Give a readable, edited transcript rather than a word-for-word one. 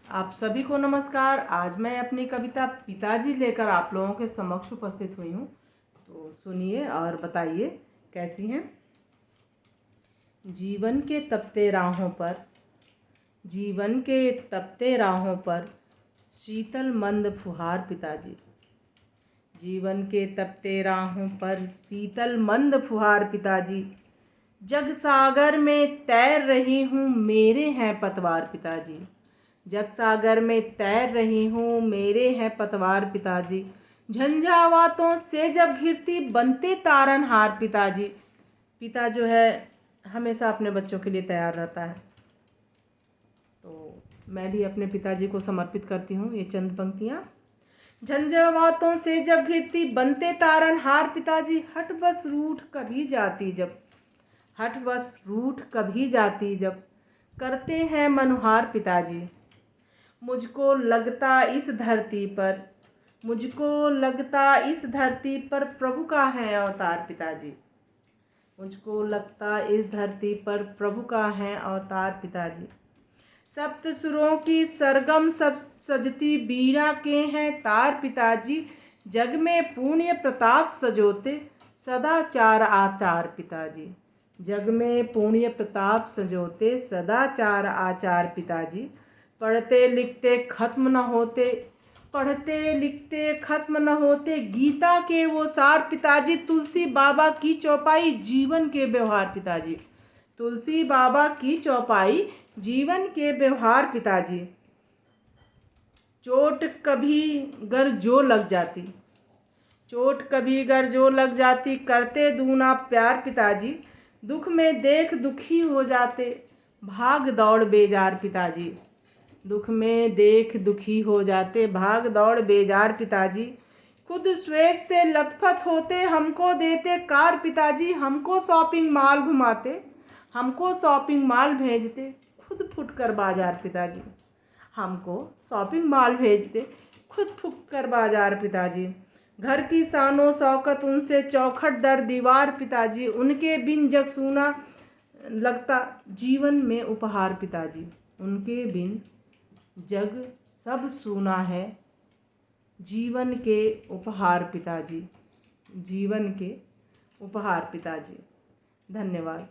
आप सभी को नमस्कार। आज मैं अपनी कविता पिताजी लेकर आप लोगों के समक्ष उपस्थित हुई हूँ। तो सुनिए और बताइए कैसी हैं। जीवन के तपते राहों पर, जीवन के तपते राहों पर शीतल मंद फुहार पिताजी। जीवन के तपते राहों पर शीतल मंद फुहार पिताजी। जग सागर में तैर रही हूँ, मेरे हैं पतवार पिताजी। जग सागर में तैर रही हूँ, मेरे हैं पतवार पिताजी। झंझावातों से जब घिरती बनते तारनहार पिताजी। पिता जो है हमेशा अपने बच्चों के लिए तैयार रहता है। तो मैं भी अपने पिताजी को समर्पित करती हूँ ये चंद पंक्तियाँ। झंझावातों से जब घिरती बनते तारनहार पिताजी। हट बस रूठ कभी जाती जब, हट बस रूठ कभी जाती जब, करते हैं मनुहार पिताजी। मुझको लगता इस धरती पर, मुझको लगता इस धरती पर प्रभु का है अवतार पिताजी। मुझको लगता इस धरती पर प्रभु का है अवतार पिताजी। सप्त सुरों की सरगम सब सजती बीड़ा के हैं तार पिताजी। जग में पुण्य प्रताप सजोते सदाचार आचार पिताजी। जग में पुण्य प्रताप सजोते सदाचार आचार पिताजी। पढ़ते लिखते खत्म न होते, पढ़ते लिखते खत्म न होते गीता के वो सार पिताजी। तुलसी बाबा की चौपाई जीवन के व्यवहार पिताजी। तुलसी बाबा की चौपाई जीवन के व्यवहार पिताजी। चोट कभी गर जो लग जाती, चोट कभी गर जो लग जाती करते दूना प्यार पिताजी। दुख में देख दुखी हो जाते भाग दौड़ बेजार पिताजी। दुख में देख दुखी हो जाते भाग दौड़ बेजार पिताजी। खुद श्वेत से लथपथ होते हमको देते कार पिताजी। हमको शॉपिंग मॉल घुमाते, हमको शॉपिंग मॉल भेजते खुद फुटकर बाजार पिताजी। हमको शॉपिंग मॉल भेजते खुद फुटकर बाजार पिताजी। घर की शानो शौकत उनसे चौखट दर दीवार पिताजी। उनके बिन जग सूना लगता जीवन में उपहार पिताजी। उनके बिन जग सब सूना है जीवन के उपहार पिताजी। जीवन के उपहार पिताजी। धन्यवाद।